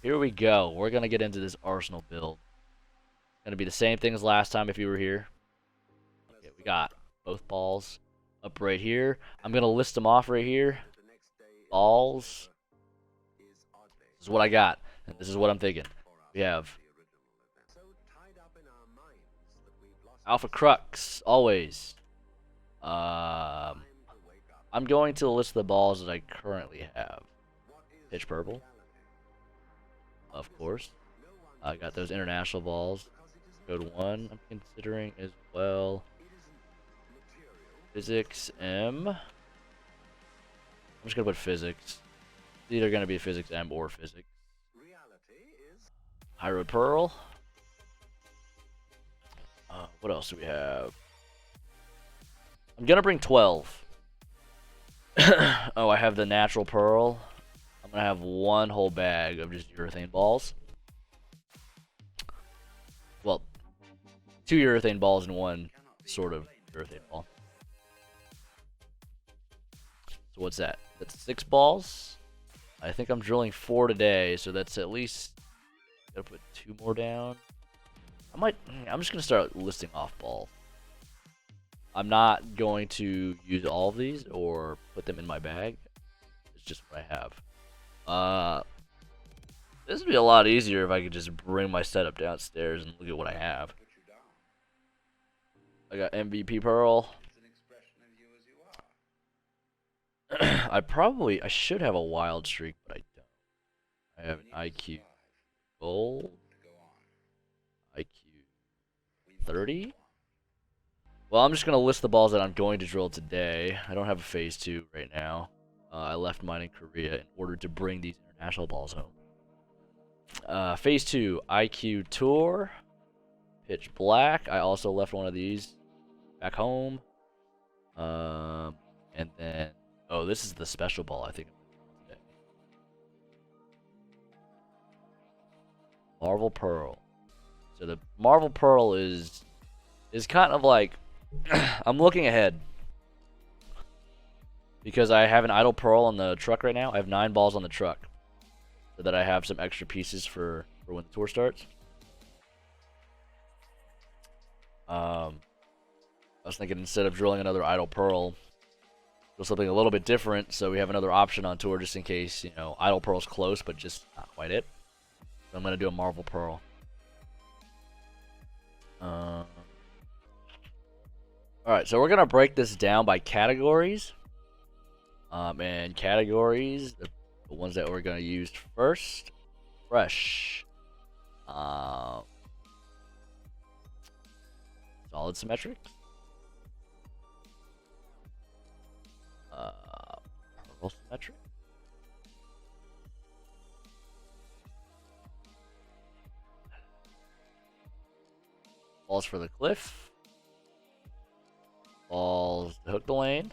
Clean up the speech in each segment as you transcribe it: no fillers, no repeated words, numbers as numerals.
Here we go. We're gonna get into this Arsenal build. Gonna be the same thing as last time if you were here. Okay, we got both balls up right here. I'm gonna list them off right here. Balls. This is what I got, and this is what I'm thinking. We have Alpha Crux, always. I'm going to list the balls that I currently have. Pitch Purple, of course. I got those international balls. Code 1, I'm considering as well. Physics M. I'm just gonna put physics. It's either gonna be physics M or physics. High Road Pearl. What else do we have? I'm gonna bring 12. Oh, I have the natural pearl. I'm gonna have one whole bag of just urethane balls. Well, 2 urethane balls and one sort of urethane ball. So what's that? That's 6 balls. I think I'm drilling 4 today, so that's at least. Gotta put 2 more down. I'm just gonna start listing off balls. I'm not going to use all of these or put them in my bag. It's just what I have. This would be a lot easier if I could just bring my setup downstairs and look at what I have. I got MVP Pearl. I should have a wild streak, but I don't. I have an IQ Gold. IQ 30. Well, I'm just going to list the balls that I'm going to drill today. I don't have a phase 2 right now. I left mine in Korea in order to bring these international balls home. Phase 2, IQ Tour. Pitch Black. I also left one of these back home. And then, oh, this is the special ball I think I'm going to today. Marvel Pearl. So the Marvel Pearl is kind of like I'm looking ahead because I have an idle pearl on the truck right now. I have 9 balls on the truck so that I have some extra pieces for when the tour starts. I was thinking instead of drilling another idle pearl, do something a little bit different so we have another option on tour just in case, you know, idle pearl's close but just not quite it. So I'm going to do a Marvel Pearl. Alright, so we're going to break this down by categories. And categories, the ones that we're going to use first, fresh. Solid symmetric. Pearl symmetric. Balls for the cliff. Balls to hook the lane.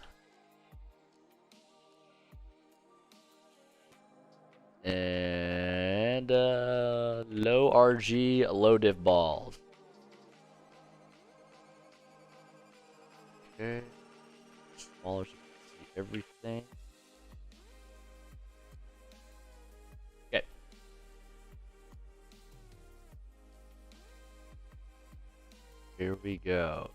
And low RG, low diff balls. Okay. Smaller so you can see everything. Okay. Here we go.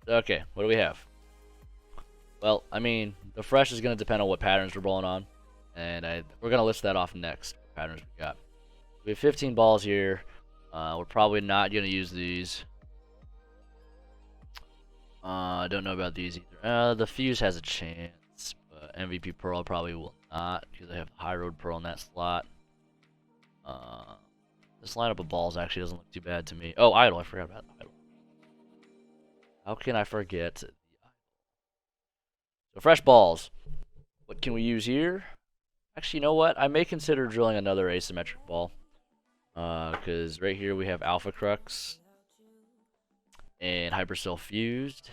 Okay, what do we have? Well, I mean, the fresh is going to depend on what patterns we're rolling on. And we're going to list that off next, what patterns we got. We have 15 balls here. We're probably not going to use these. I don't know about these either. The Fuse has a chance, but MVP Pearl probably will not because I have High Road Pearl in that slot. This lineup of balls actually doesn't look too bad to me. Oh, Idle. I forgot about Idle. How can I forget the Idle? So fresh balls. What can we use here? Actually, you know what? I may consider drilling another asymmetric ball. Because right here we have Alpha Crux and Hypercell Fused.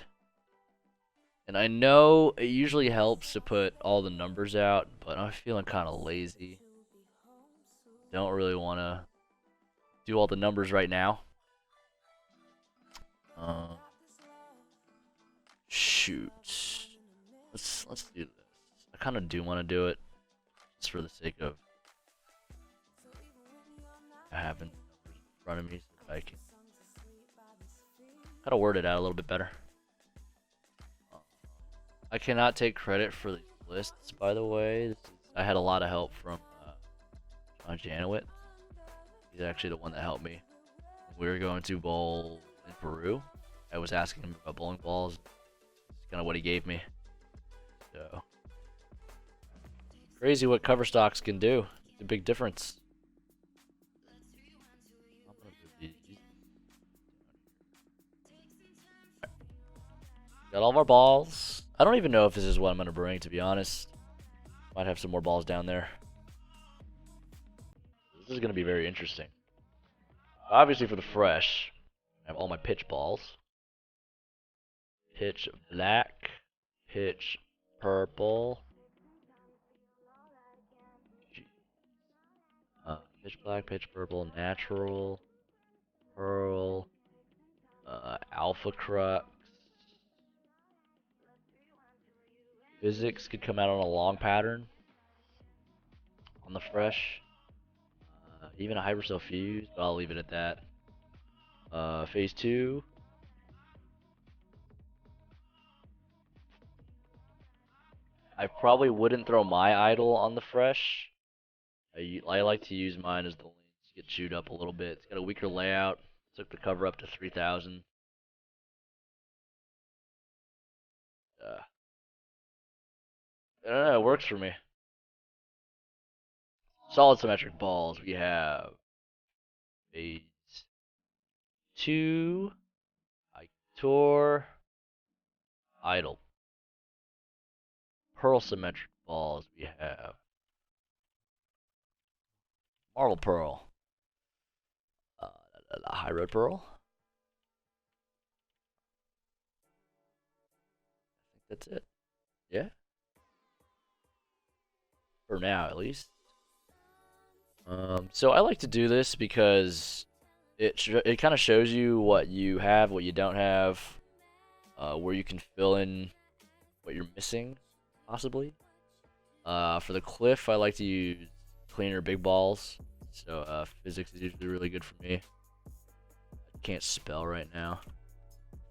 And I know it usually helps to put all the numbers out, but I'm feeling kind of lazy. Don't really want to do all the numbers right now. shoot. Let's do this. I kind of do want to do it, just for the sake of having in front of me, so I can kind of word it out a little bit better. I cannot take credit for these lists, by the way. I had a lot of help from John Janowitz. He's actually the one that helped me. We were going to bowl in Peru. I was asking him about bowling balls. It's kind of what he gave me. So crazy what cover stocks can do. It's a big difference. Got all of our balls. I don't even know if this is what I'm going to bring, to be honest. Might have some more balls down there. This is going to be very interesting. Obviously for the fresh, I have all my pitch balls. Pitch black, pitch purple. Pitch black, pitch purple, natural, pearl, alpha crux. Physics could come out on a long pattern on the fresh. Even a hypercell fuse, but I'll leave it at that. Phase 2. I probably wouldn't throw my idle on the fresh. I like to use mine as the lanes get chewed up a little bit. It's got a weaker layout. Took the cover up to 3,000. I don't know, it works for me. Solid symmetric balls. We have phase 2, Tour, idle. Pearl symmetric balls. We have Marble Pearl, High Road Pearl. I think that's it. Yeah. For now, at least. So I like to do this because it kind of shows you what you have, what you don't have, where you can fill in what you're missing, possibly. For the cliff, I like to use cleaner big balls. So physics is usually really good for me. I can't spell right now.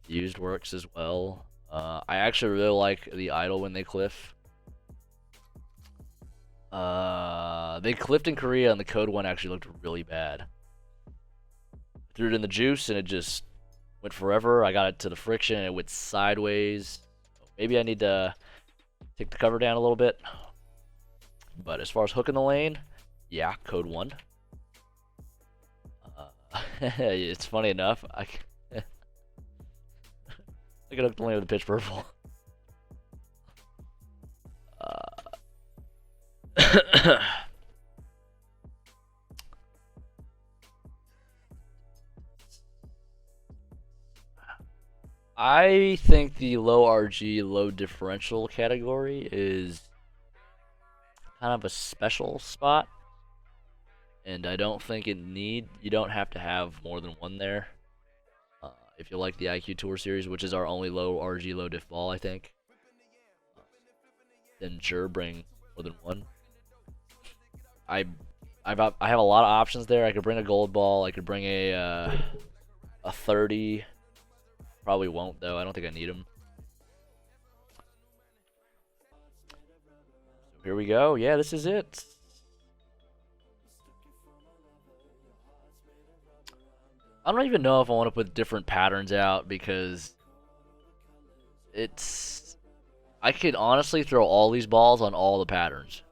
Used works as well. I actually really like the idle when they cliff. They clipped in Korea and the code one actually looked really bad. Threw it in the juice and it just went forever. I got it to the friction and it went sideways. Maybe I need to take the cover down a little bit. But as far as hooking the lane, yeah, code 1. It's funny enough, I can hook the lane with the pitch purple. I think the low RG, low differential category is kind of a special spot, and I don't think you don't have to have more than one there. If you like the IQ Tour series, which is our only low RG, low diff ball, I think, then sure, bring more than one. I have a lot of options there. I could bring a gold ball. I could bring a 30. Probably won't though. I don't think I need them. So here we go. Yeah, this is it. I don't even know if I want to put different patterns out because I could honestly throw all these balls on all the patterns.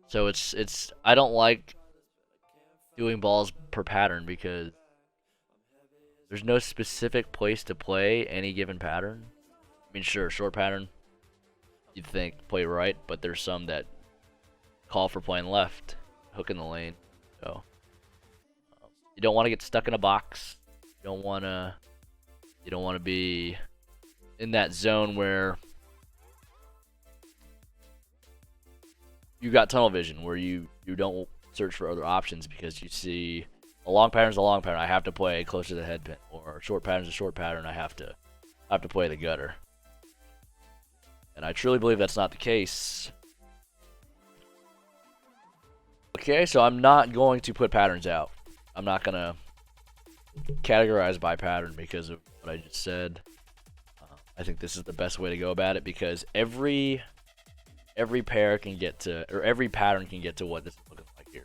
So I don't like doing balls per pattern because there's no specific place to play any given pattern. I mean, sure, short pattern, you'd think play right, but there's some that call for playing left, hook in the lane. So you don't want to get stuck in a box. You don't want to be in that zone where you got tunnel vision, where you don't search for other options because you see a long pattern's a long pattern. I have to play closer to the head pin, or a short pattern's a short pattern. I have to I have to play the gutter. And I truly believe that's not the case. Okay, so I'm not going to put patterns out. I'm not going to categorize by pattern because of what I just said. I think this is the best way to go about it because every pair can get to, or every pattern can get to what this is looking like here.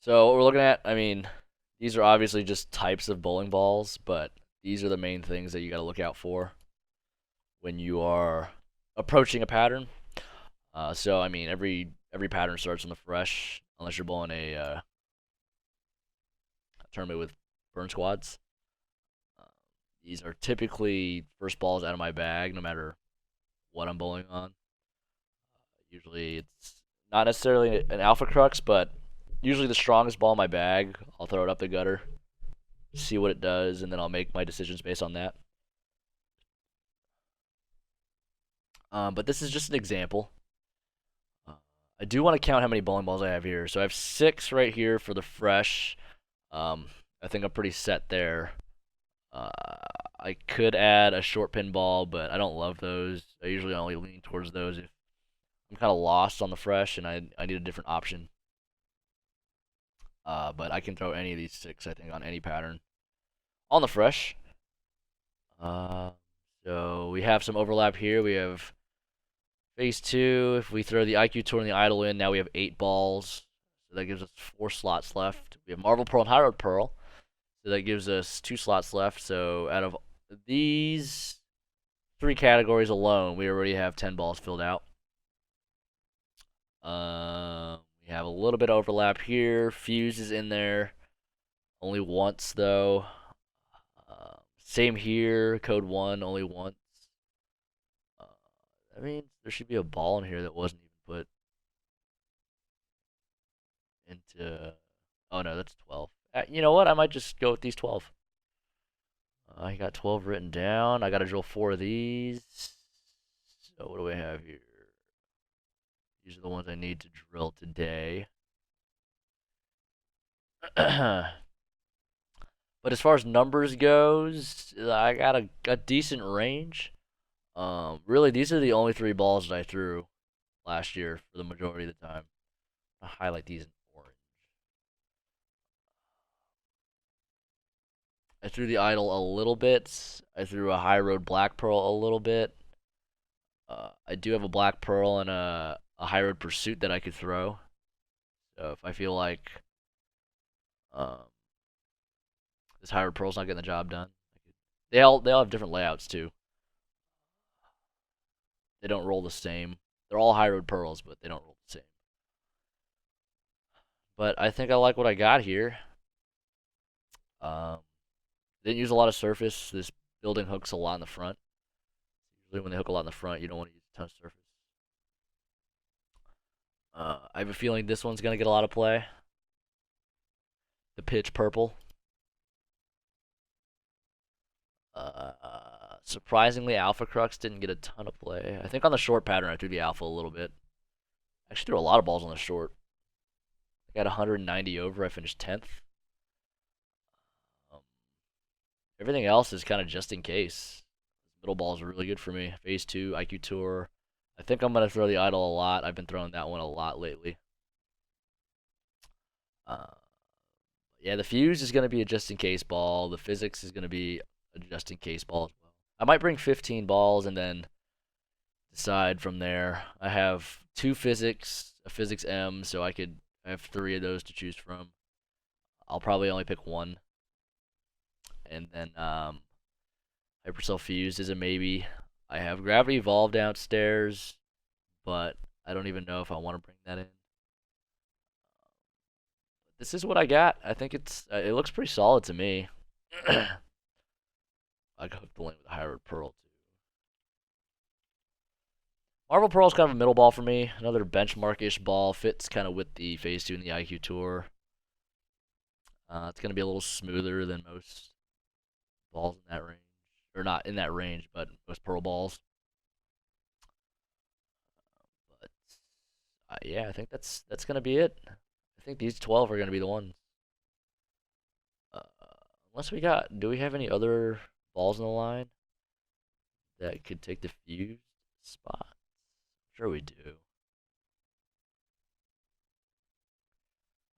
So what we're looking at, I mean, these are obviously just types of bowling balls, but these are the main things that you got to look out for when you are approaching a pattern. So I mean, every pattern starts on the fresh, unless you're bowling a tournament with burn squads. Uh, these are typically first balls out of my bag, no matter what I'm bowling on. Usually, it's not necessarily an alpha crux, but usually the strongest ball in my bag. I'll throw it up the gutter, see what it does, and then I'll make my decisions based on that. But this is just an example. I do want to count how many bowling balls I have here. So I have 6 right here for the fresh. I think I'm pretty set there. Uh, I could add a short pin ball, but I don't love those. I usually only lean towards those if I'm kind of lost on the fresh and I need a different option. But I can throw any of these 6, I think, on any pattern. On the fresh. Uh, so we have some overlap here. We have phase 2. If we throw the IQ Tour and the Idol in, now we have 8 balls. So that gives us 4 slots left. We have Marble Pearl and High Road Pearl. So that gives us 2 slots left. So out of these 3 categories alone, we already have 10 balls filled out. We have a little bit of overlap here. Fuse is in there. Only once, though. Same here. Code 1, only once. I mean, there should be a ball in here that wasn't even put into... Oh, no, that's 12. You know what? I might just go with these 12. I got 12 written down. I got to drill 4 of these. So what do we have here? These are the ones I need to drill today. But as far as numbers goes, I got a decent range. Really, these are the only 3 balls that I threw last year for the majority of the time. I'll highlight these in orange. I threw the Idol a little bit. I threw a High Road Black Pearl a little bit. I do have a Black Pearl and a High Road Pursuit that I could throw. So if I feel like um, this High Road Pearl's not getting the job done, they all have different layouts too. They don't roll the same. They're all High Road Pearls, but they don't roll the same. But I think I like what I got here. Um, didn't use a lot of surface. This building hooks a lot in the front. Usually when they hook a lot in the front, you don't want to use a ton of surface. I have a feeling this one's going to get a lot of play. The pitch purple. Surprisingly, Alpha Crux didn't get a ton of play. I think on the short pattern, I threw the Alpha a little bit. I actually threw a lot of balls on the short. I got 190 over. I finished 10th. Um, Everything else is kind of just in case. Middle balls are really good for me. Phase 2, IQ Tour. I think I'm going to throw the Idol a lot. I've been throwing that one a lot lately. Yeah, the Fuse is going to be a just in case ball. The Physics is going to be a just in case ball as well. I might bring 15 balls and then decide from there. I have 2 Physics, a Physics M, so I have 3 of those to choose from. I'll probably only pick 1. And then Hypercell Fused is a maybe. I have Gravity Evolve downstairs, but I don't even know if I want to bring that in. This is what I got. I think it looks pretty solid to me. I could hook the lane with a High Road Pearl too. Marble Pearl is kind of a middle ball for me. Another benchmark-ish ball. Fits kind of with the Phase 2 and the IQ Tour. It's going to be a little smoother than most balls in that range. Or not in that range, but most Pearl balls. But yeah, I think that's going to be it. I think these 12 are going to be the ones. Unless we got, do we have any other balls in the line that could take the fused spot? Sure we do.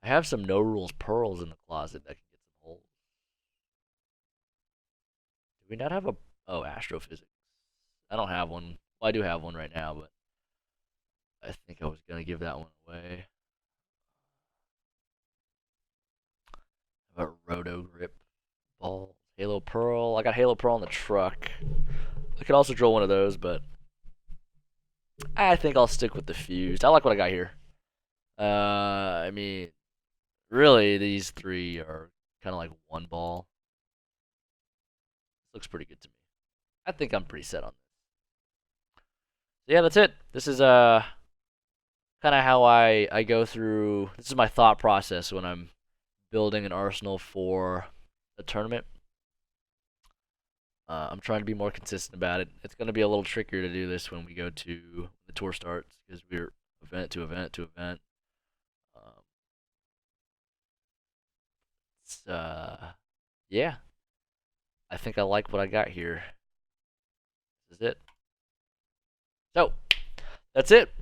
I have some no rules pearls in the closet that can get some holes. Do we not have a, oh, astrophysics. I don't have one. Well, I do have one right now, but I think I was gonna give that one away. How about roto grip ball, Halo Pearl. I got Halo Pearl on the truck. I could also draw one of those, but I think I'll stick with the fused. I like what I got here. I mean, really, these three are kind of like one ball. Looks pretty good to me. I think I'm pretty set on this. So yeah, that's it. This is kind of how I go through. This is my thought process when I'm building an arsenal for a tournament. I'm trying to be more consistent about it. It's going to be a little trickier to do this when we go to the tour starts because we're event to event to event. Um, yeah, I think I like what I got here. This is it. So that's it.